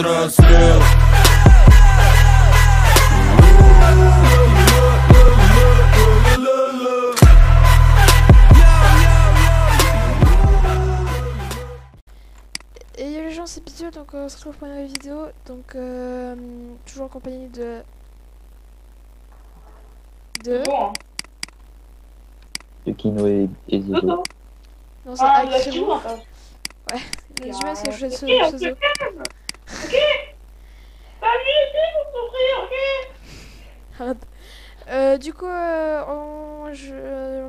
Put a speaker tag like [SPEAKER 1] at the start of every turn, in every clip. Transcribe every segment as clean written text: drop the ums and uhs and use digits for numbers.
[SPEAKER 1] расстрел.
[SPEAKER 2] Et yo les gens, c'est Bidule, donc on se retrouve pour une nouvelle vidéo, donc toujours en compagnie de...
[SPEAKER 3] De Kino et Zozo.
[SPEAKER 2] Non, c'est Akiro. Ouais, il a du mal parce que je fais ce pseudo.
[SPEAKER 4] Ok. Salut, ok.
[SPEAKER 2] Arrête. Du coup, on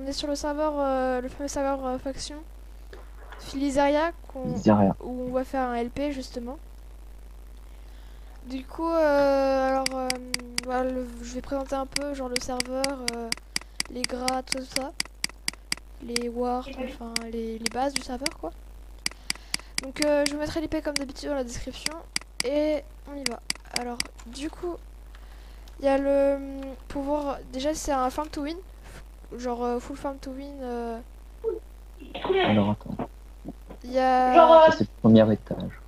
[SPEAKER 2] est sur le serveur, le fameux serveur faction Filizeria, où on va faire un LP justement. Du coup, voilà, je vais présenter un peu genre le serveur, les grades, tout ça, les wards, enfin les bases du serveur quoi. Donc je vous mettrai l'IP comme d'habitude dans la description et on y va. Alors du coup, il y a le pouvoir, déjà c'est un farm to win, genre full farm to win.
[SPEAKER 3] Alors attends,
[SPEAKER 2] Il y a...
[SPEAKER 4] Genre,
[SPEAKER 3] c'est le premier étage.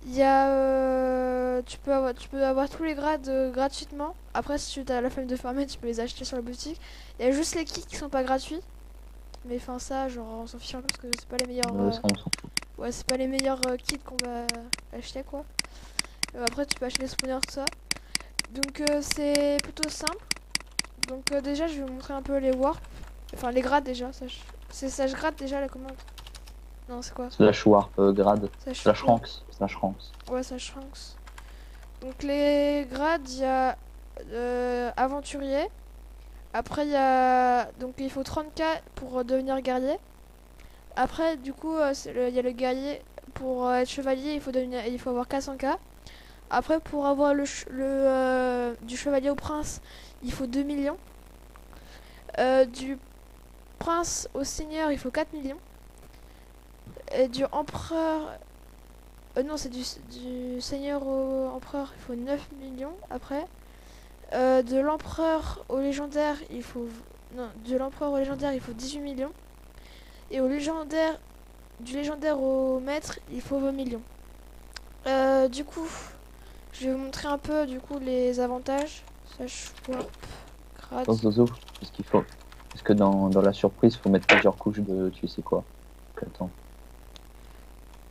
[SPEAKER 2] Il y a... tu peux avoir tous les grades gratuitement. Après, si tu as la flemme de farmer, tu peux les acheter sur la boutique. Il y a juste les kits qui sont pas gratuits. Mais enfin ça, genre on s'en fiche un peu parce que c'est pas les meilleurs...
[SPEAKER 3] Ça, on s'en fout.
[SPEAKER 2] Ouais, c'est pas les meilleurs kits qu'on va acheter quoi. Après, tu peux acheter les spawners, tout ça. Donc c'est plutôt simple. Donc déjà, je vais vous montrer un peu les warps. Enfin, les grades déjà. C'est sage grade déjà la commande. Non, c'est quoi?
[SPEAKER 3] Slash warp grade.
[SPEAKER 2] Slash
[SPEAKER 3] Ranks. Slash ranks.
[SPEAKER 2] Ouais, ça change. Donc les grades, il y a aventurier. Après, il y a... Donc il faut 30k pour devenir guerrier. Après, du coup, il y a le guerrier. Pour être chevalier, il faut avoir 400k. Après, pour avoir du chevalier au prince, il faut 2 millions. Du prince au seigneur, il faut 4 millions. Et du empereur... non, c'est du seigneur au empereur, il faut 9 millions après. De l'empereur au légendaire, il faut... Non, de l'empereur au légendaire, il faut 18 millions. Et au légendaire... Du légendaire au maître, il faut 20 millions. Du coup, je vais vous montrer un peu du coup les avantages. Grade.
[SPEAKER 3] Attends, Zozo, qu'est-ce qu'il faut? Parce que dans la surprise, faut mettre plusieurs couches de tu sais quoi. Attends.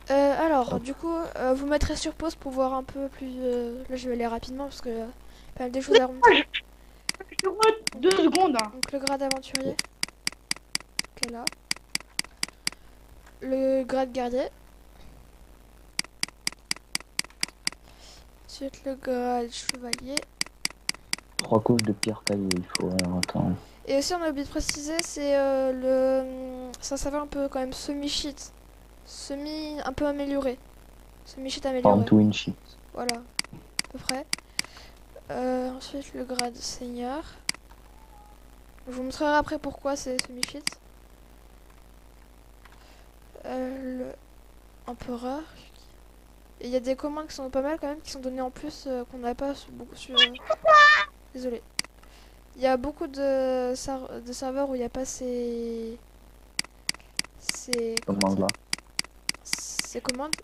[SPEAKER 2] Alors, du coup, vous mettrez sur pause pour voir un peu plus... Là, je vais aller rapidement parce que pas mal des choses à remonter.
[SPEAKER 4] Je te vois 2 secondes.
[SPEAKER 2] Donc, le grade aventurier. Ok, là. Le grade guerrier. Ensuite, le grade chevalier.
[SPEAKER 3] 3 couches de pierre taillée, il faut. Alors attends.
[SPEAKER 2] Et aussi, on a oublié de préciser, c'est ça s'appelle un peu quand même semi-cheat. Un peu amélioré. Semi-cheat amélioré.
[SPEAKER 3] Farm to win sheet.
[SPEAKER 2] Voilà, à peu près. Ensuite, le grade seigneur. Je vous montrerai après pourquoi c'est semi-cheat. Le empereur. Et il y a des commandes qui sont pas mal quand même, qui sont données en plus, qu'on n'a pas beaucoup sur... Désolé. Il y a beaucoup de serveurs où il n'y a pas ces
[SPEAKER 3] Commande là.
[SPEAKER 2] ces commandes.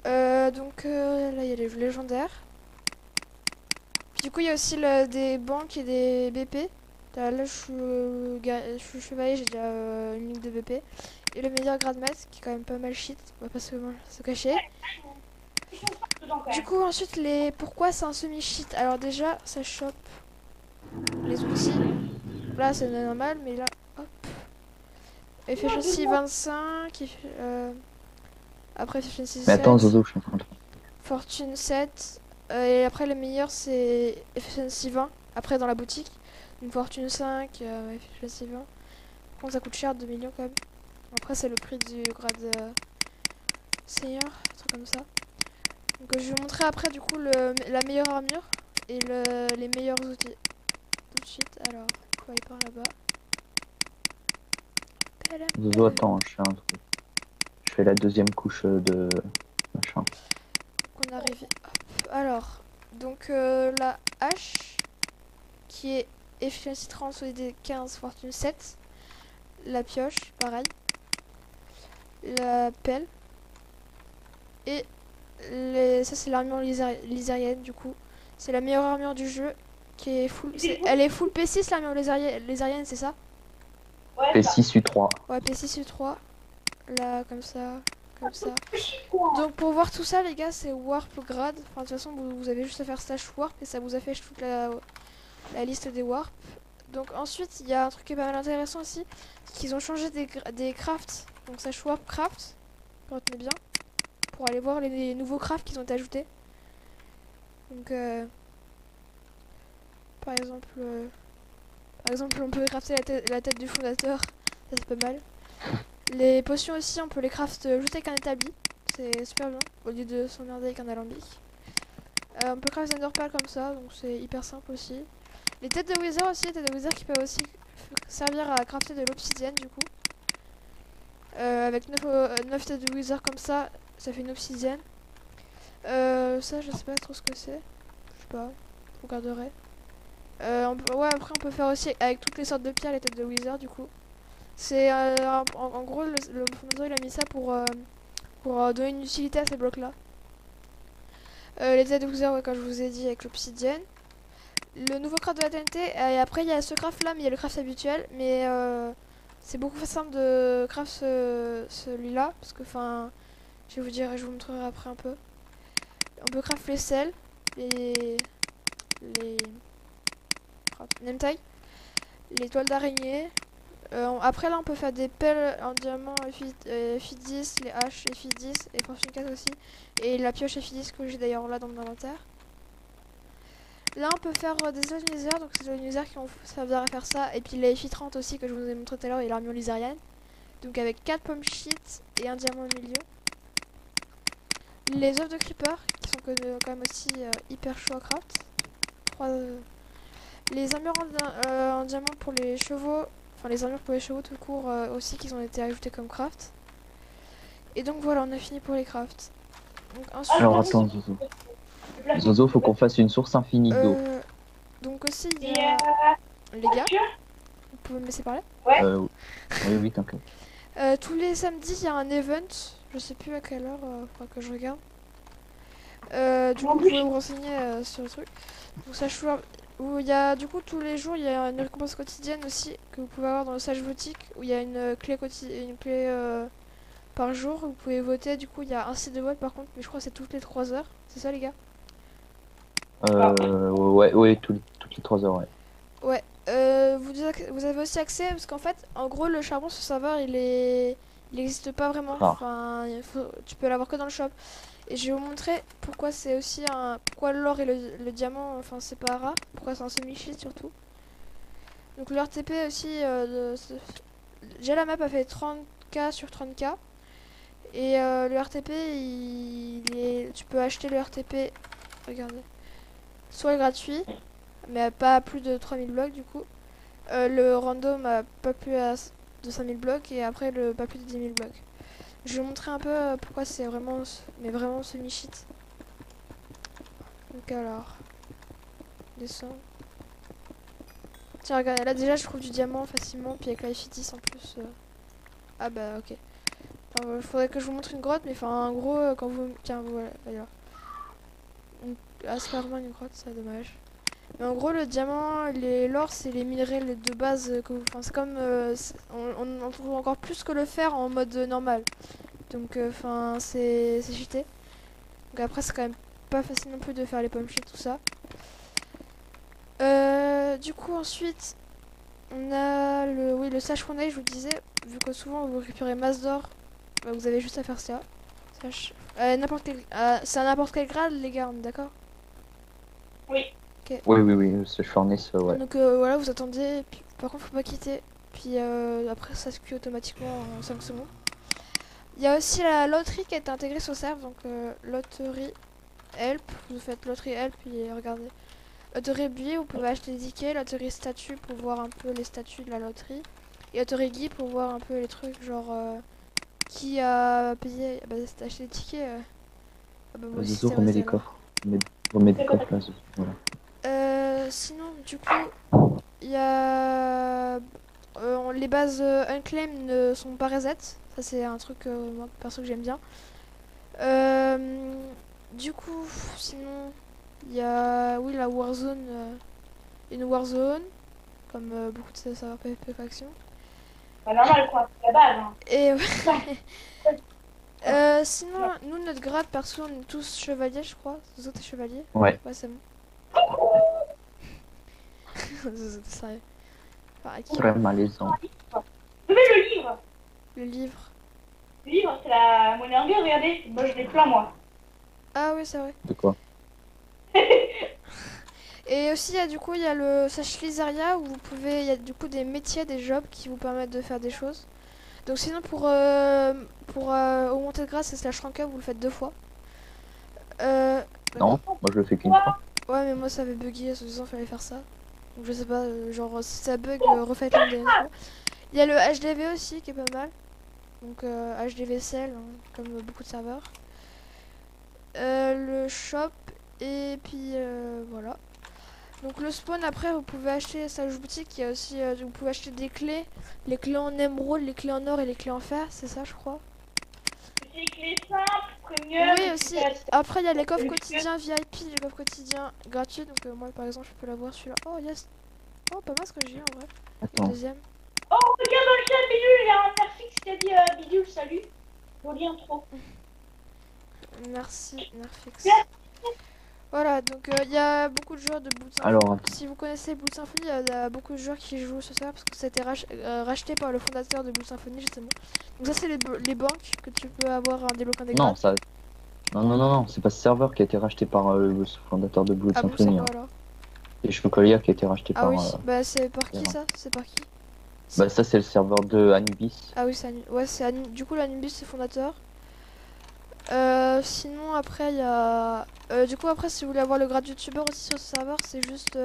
[SPEAKER 2] Donc là il y a les légendaires. Puis, du coup il y a aussi des banques et des BP. Là je suis chevalier, j'ai déjà une ligne de BP. Et le meilleur grade maître qui est quand même pas mal shit, on va pas se cacher. Du coup ensuite pourquoi c'est un semi-cheat? Alors déjà ça chope les outils. Là c'est normal mais là hop. Efficiency 25, après Efficiency 7.
[SPEAKER 3] Mais attends Zozo, je suis en train de...
[SPEAKER 2] Fortune 7. Et après le meilleur c'est Efficiency 20. Après dans la boutique. Donc Fortune 5, Efficiency 20. Par contre ça coûte cher, 2 millions quand même. Après c'est le prix du grade seigneur, un truc comme ça. Donc je vais vous montrer après du coup la meilleure armure et les meilleurs outils. Tout de suite, alors on va aller par là-bas.
[SPEAKER 3] Zozo, attends, je fais un truc. Je fais la deuxième couche de machin.
[SPEAKER 2] On arrive. Hop. Alors, donc la hache qui est efficiency 30 sur les 15 fortune 7. La pioche, pareil. La pelle. Et ça c'est l'armure lysérienne du coup. C'est la meilleure armure du jeu qui est full. Elle est full P6 l'armure lysérienne, c'est ça?
[SPEAKER 4] Ouais, ça.
[SPEAKER 3] P6 U3.
[SPEAKER 2] Ouais, P6 U3. Là, comme ça, comme ça.
[SPEAKER 4] Quoi.
[SPEAKER 2] Donc pour voir tout ça les gars, c'est warp grade. Enfin de toute façon vous avez juste à faire slash warp et ça vous affiche toute la liste des warp. Donc ensuite il y a un truc qui est pas mal intéressant aussi, c'est qu'ils ont changé des crafts. Donc slash warp craft, retenez bien, pour aller voir les nouveaux crafts qu'ils ont ajoutés. Donc par exemple on peut crafter la tête du fondateur, ça c'est pas mal. Les potions aussi on peut les craft juste avec un établi, c'est super bien, au lieu de s'emmerder avec un alambic. On peut craft des enderpearls comme ça, donc c'est hyper simple aussi. Les têtes de wither aussi, les têtes de wither qui peuvent aussi servir à crafter de l'obsidienne du coup. Avec 9 têtes de wither comme ça fait une obsidienne. Ça je sais pas trop ce que c'est, je sais pas, je regarderai. Ouais, après on peut faire aussi avec toutes les sortes de pierres les têtes de wither du coup. C'est en gros le fondateur il a mis ça pour donner une utilité à ces blocs là. Les têtes de wither, ouais, comme je vous ai dit, avec l'obsidienne. Le nouveau craft de la TNT, et après il y a ce craft là, mais il y a le craft habituel, mais c'est beaucoup plus simple de craft celui-là, parce que enfin, je vais vous dire, je vous montrerai après un peu. On peut craft les sels, les nemtai, les toiles d'araignée. Après là on peut faire des pelles en diamant FI10, les haches FI10 et Fortune 4 aussi, et la pioche FI10 que j'ai d'ailleurs là dans mon inventaire. Là on peut faire des ioniseurs, donc c'est les ioniseurs qui vont servir à faire ça, et puis les FI30 aussi que je vous ai montré tout à l'heure et l'armure lysérienne. Donc avec 4 pommes shit et un diamant au milieu. Les œufs de creeper qui sont quand même aussi hyper chauds à craft. Les armures en diamant pour les chevaux, enfin les armures pour les chevaux tout court aussi qui ont été ajoutées comme craft. Et donc voilà, on a fini pour les crafts. Donc, ensuite,
[SPEAKER 3] Alors attends, Zozo. Zozo, faut qu'on fasse une source infinie d'eau.
[SPEAKER 2] donc aussi il y
[SPEAKER 4] Et
[SPEAKER 2] a... Les gars, vous pouvez me laisser parler?
[SPEAKER 3] Oui, oui, t'inquiète.
[SPEAKER 2] Tous les samedis il y a un event, je sais plus à quelle heure, faudra que je regarde. Du coup vous pouvez vous renseigner sur le truc. Donc Sage World, où il y a du coup tous les jours il y a une récompense quotidienne aussi que vous pouvez avoir dans le Sage Boutique, où il y a une clé par jour, vous pouvez voter. Du coup il y a un site de vote par contre, mais je crois que c'est toutes les 3 heures, c'est ça les gars?
[SPEAKER 3] Ouais, toutes les 3 heures, ouais.
[SPEAKER 2] Ouais, vous avez aussi accès, parce qu'en fait, en gros, le charbon sur serveur, il n'existe pas vraiment.
[SPEAKER 3] Ah.
[SPEAKER 2] Enfin, tu peux l'avoir que dans le shop. Et je vais vous montrer pourquoi c'est aussi pourquoi l'or et le diamant, enfin, c'est pas rare. Pourquoi c'est un semi-cheat surtout. Donc le RTP aussi, déjà la map a fait 30k sur 30k. Et le RTP, tu peux acheter le RTP, regardez, soit gratuit, mais à pas plus de 3000 blocs du coup. Le random a pas plus de 5000 blocs et après le pas plus de 10 000 blocs. Je vais vous montrer un peu pourquoi c'est vraiment, mais vraiment semi-cheat. Donc alors, descends. Tiens, regardez, là déjà je trouve du diamant facilement, puis avec la FI10 en plus. Ah bah ok. Enfin, faudrait que je vous montre une grotte, mais enfin en gros, quand vous... Tiens, voilà, d'ailleurs. Ah, c'est pas vraiment une grotte, c'est dommage. Mais en gros, le diamant, l'or, c'est les minerais de base que vous... Enfin, c'est comme... on en trouve encore plus que le fer en mode normal. Donc, enfin, c'est cheaté. Donc après, c'est quand même pas facile non plus de faire les pommes shit, tout ça. Du coup, ensuite, on a le Sage Foundation, je vous disais. Vu que souvent, vous récupérez masse d'or, bah, vous avez juste à faire ça. C'est à n'importe quel grade, les gars, on est d'accord?
[SPEAKER 4] Oui.
[SPEAKER 3] Oui, ce furnace, ouais.
[SPEAKER 2] Donc voilà, vous attendez, puis, par contre faut pas quitter, puis après ça se cuit automatiquement en 5 secondes. Il y a aussi la loterie qui est intégrée sur le serve, donc loterie help, vous faites loterie help et regardez. Loterie billet, vous pouvez acheter des tickets, loterie statut pour voir un peu les statuts de la loterie, et loterie guide pour voir un peu les trucs genre qui a payé, bah c'est acheté des tickets. Bah, moi aussi,
[SPEAKER 3] Zozo,
[SPEAKER 2] c'est
[SPEAKER 3] remets
[SPEAKER 2] resté
[SPEAKER 3] les
[SPEAKER 2] là.
[SPEAKER 3] coffres. Remets des coffres là, Zozo. Voilà.
[SPEAKER 2] Sinon, du coup, il y a les bases unclaim ne sont pas reset. Ça, c'est un truc moi perso que j'aime bien. Du coup, sinon, il y a, oui, la Warzone, une Warzone, comme beaucoup de serveurs PvP faction.
[SPEAKER 4] Pas normal, quoi. C'est la base, hein.
[SPEAKER 2] Et sinon, nous, notre grade, perso, on est tous chevaliers, je crois. Zozo, t'es chevalier?
[SPEAKER 3] Ouais.
[SPEAKER 2] Ouais, c'est bon. Zozo, t'es sérieux. Enfin, qui
[SPEAKER 3] Très malaisant.
[SPEAKER 4] Vous avez le livre.
[SPEAKER 2] Le livre.
[SPEAKER 4] Le livre, c'est la monnaie en guerre, regardez. Moi, je l'ai plein, moi.
[SPEAKER 2] Ah oui, c'est vrai.
[SPEAKER 3] De quoi?
[SPEAKER 2] Et aussi, du coup, il y a le Sachlis Area où vous pouvez, il y a du coup des métiers, des jobs qui vous permettent de faire des choses. Donc sinon, pour augmenter de grade, c'est slash rank up, vous le faites 2 fois.
[SPEAKER 3] Non, moi je le fais qu'une fois.
[SPEAKER 2] Ouais, mais moi ça avait bugué, soi-disant fallait faire ça. Donc je sais pas, genre si ça bug, refaites-le une dernière fois. Il y a le HDV aussi qui est pas mal. Donc HDV Cell, hein, comme beaucoup de serveurs. Le shop, et puis voilà. Donc le spawn, après vous pouvez acheter sa boutique, il y a aussi, vous pouvez acheter des clés. Les clés en émeraude, les clés en or et les clés en fer, c'est ça je crois.
[SPEAKER 4] C'est les clés simples, premium.
[SPEAKER 2] Oui aussi, après il y a les coffres quotidiens VIP, les coffres quotidiens gratuits. Donc moi par exemple je peux l'avoir celui-là. Oh yes. Oh pas mal ce que j'ai en vrai. Le
[SPEAKER 3] Attends.
[SPEAKER 2] deuxième.
[SPEAKER 4] Oh, regarde dans le chat, Bidule, il y a un père fixe qui a dit Bidule, salut. Bon lien trop.
[SPEAKER 2] Merci Nerfix. Voilà, donc il y a beaucoup de joueurs de Blood Symphony.
[SPEAKER 3] Alors, attends.
[SPEAKER 2] Si vous connaissez Blood Symphony, il y a beaucoup de joueurs qui jouent ce serveur parce que ça a été racheté par le fondateur de Blood Symphony justement. Donc ça c'est les banques que tu peux avoir en débloquant des
[SPEAKER 3] Non,
[SPEAKER 2] grades.
[SPEAKER 3] ça. Non, c'est pas ce serveur qui a été racheté par le fondateur de Blood
[SPEAKER 2] Ah bon, c'est
[SPEAKER 3] Symphony.
[SPEAKER 2] quoi
[SPEAKER 3] Hein.
[SPEAKER 2] alors?
[SPEAKER 3] Et Chocolia qui a été racheté
[SPEAKER 2] Ah
[SPEAKER 3] par.
[SPEAKER 2] oui, bah c'est par qui
[SPEAKER 3] Terra.
[SPEAKER 2] ça? C'est par qui?
[SPEAKER 3] Bah, ça, c'est le serveur de Anubis.
[SPEAKER 2] Ah oui, ouais, du coup l'Anubis c'est fondateur. Sinon après il y a... du coup après si vous voulez avoir le grade youtubeur aussi sur ce serveur, c'est juste...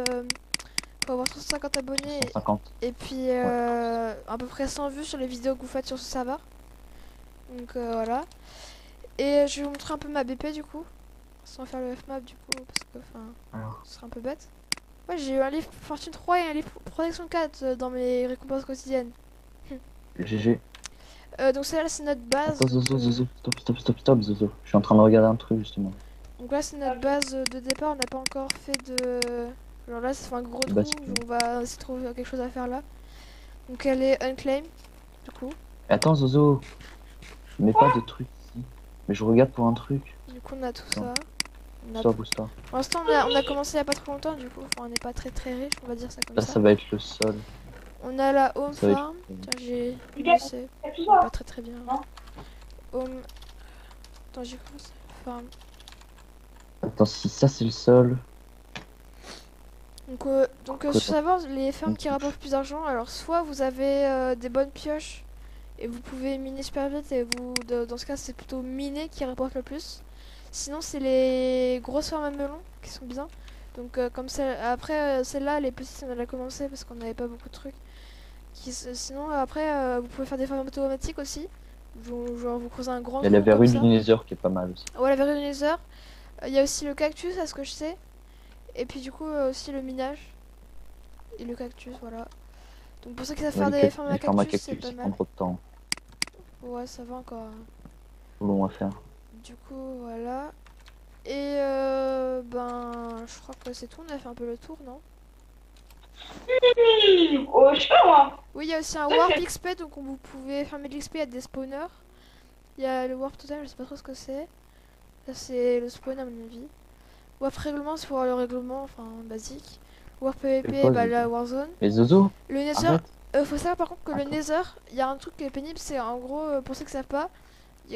[SPEAKER 2] faut avoir 350 abonnés
[SPEAKER 3] 150.
[SPEAKER 2] et puis à peu près 100 vues sur les vidéos que vous faites sur ce serveur. Donc voilà. Et je vais vous montrer un peu ma BP du coup. Sans faire le FMAP du coup parce que enfin
[SPEAKER 3] Alors.
[SPEAKER 2] ce serait un peu bête. Ouais, j'ai eu un livre Fortune 3 et un livre Protection 4 dans mes récompenses quotidiennes.
[SPEAKER 3] GG.
[SPEAKER 2] Donc celle-là c'est notre base.
[SPEAKER 3] Attends, Zozo, stop, Zozo. Je suis en train de regarder un truc justement.
[SPEAKER 2] Donc là c'est notre base de départ, on n'a pas encore fait de... Genre là ça fait un gros trou,
[SPEAKER 3] Bascule.
[SPEAKER 2] on va essayer de trouver quelque chose à faire là. Donc elle est unclaimed du coup.
[SPEAKER 3] Attends, Zozo. Je mets pas de trucs ici. Mais je regarde pour un truc.
[SPEAKER 2] Du coup on a tout
[SPEAKER 3] Non.
[SPEAKER 2] ça. On a...
[SPEAKER 3] Stop ou stop.
[SPEAKER 2] Pour l'instant on a commencé il n'y a pas trop longtemps du coup, enfin, on n'est pas très riche, on va dire ça comme
[SPEAKER 3] Là,
[SPEAKER 2] ça.
[SPEAKER 3] ça va être le sol.
[SPEAKER 2] On a la home
[SPEAKER 3] Ça va être-
[SPEAKER 2] farm. Tiens j'ai...
[SPEAKER 4] Regarde.
[SPEAKER 2] C'est
[SPEAKER 4] T'as tout ça.
[SPEAKER 2] pas très bien.
[SPEAKER 4] Non.
[SPEAKER 2] Home... Attends j'ai commencé. Farm.
[SPEAKER 3] Attends, si ça c'est le sol.
[SPEAKER 2] Donc sur savoir les fermes qui rapportent plus d'argent, alors soit vous avez des bonnes pioches et vous pouvez miner super vite et dans ce cas c'est plutôt miner qui rapporte le plus. Sinon c'est les grosses fermes à melons qui sont bien. Donc comme celle-là les petites on a commencé parce qu'on n'avait pas beaucoup de trucs. Sinon après vous pouvez faire des fermes automatiques aussi. Genre vous creusez un grand
[SPEAKER 3] Il y a la
[SPEAKER 2] trou comme
[SPEAKER 3] verrue
[SPEAKER 2] ça.
[SPEAKER 3] du Nether qui est pas mal aussi.
[SPEAKER 2] Ouais la verrue du Nether. Il y a aussi le cactus à ce que je sais. Et puis du coup aussi le minage. Et le cactus voilà. Donc pour ceux qui savent faire des fermes à
[SPEAKER 3] Les fermes à
[SPEAKER 2] cactus c'est
[SPEAKER 3] cactus,
[SPEAKER 2] pas
[SPEAKER 3] ça prend
[SPEAKER 2] mal.
[SPEAKER 3] trop de temps.
[SPEAKER 2] Ouais ça va encore.
[SPEAKER 3] Trop long à faire.
[SPEAKER 2] Du coup voilà. Et ben je crois que c'est tout. On a fait un peu le tour non?
[SPEAKER 4] Oh, je sais pas moi.
[SPEAKER 2] Oui il y a aussi un warp XP donc vous pouvez farmer de l'XP à des spawners. Il y a le warp total je sais pas trop ce que c'est. Ça c'est le spawn à mon avis. Warp règlement c'est pour avoir le règlement enfin basique. Warp PvP
[SPEAKER 3] quoi,
[SPEAKER 2] bah
[SPEAKER 3] Zozo
[SPEAKER 2] la Warzone.
[SPEAKER 3] Mais Zozo,
[SPEAKER 2] Le Nether,
[SPEAKER 3] arrête.
[SPEAKER 2] faut savoir par contre que le
[SPEAKER 3] Attends.
[SPEAKER 2] Nether, il y a un truc qui est pénible, c'est en gros, pour ceux qui savent pas,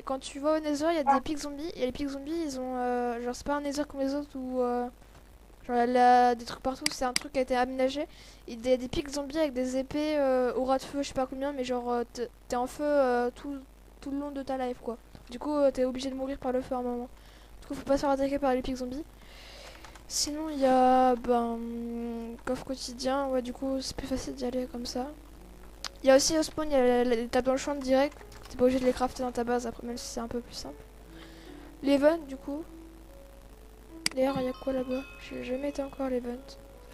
[SPEAKER 2] quand tu vas au Nether, il y a des pics zombies, et les pics zombies, ils ont, genre c'est pas un Nether comme les autres où, genre il y a des trucs partout, c'est un truc qui a été aménagé, et des pics zombies avec des épées aura de feu, je sais pas combien, mais genre t'es en feu tout le long de ta life quoi. Du coup, t'es obligé de mourir par le feu à un moment. Du coup, faut pas se faire attaquer par les pics zombies. Sinon, il y a coffre quotidien. Ouais, du coup, c'est plus facile d'y aller comme ça. Il y a aussi au spawn, il y a les tables dans le champ direct. T'es pas obligé de les crafter dans ta base après, même si c'est un peu plus simple. L'event, du coup. D'ailleurs, il y a quoi là-bas? J'ai jamais été encore à l'event.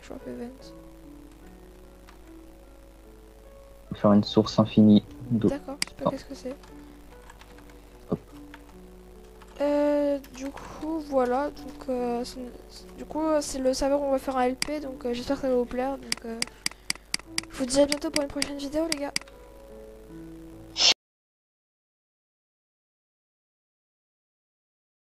[SPEAKER 2] Shop event.
[SPEAKER 3] Faire une source infinie d'eau.
[SPEAKER 2] D'accord, je sais pas qu'est-ce que c'est.
[SPEAKER 3] Hop.
[SPEAKER 2] Du coup, voilà. Donc, du coup, c'est le serveur où on va faire un LP. Donc, j'espère que ça va vous plaire. Donc, je vous dis à bientôt pour une prochaine vidéo, les gars.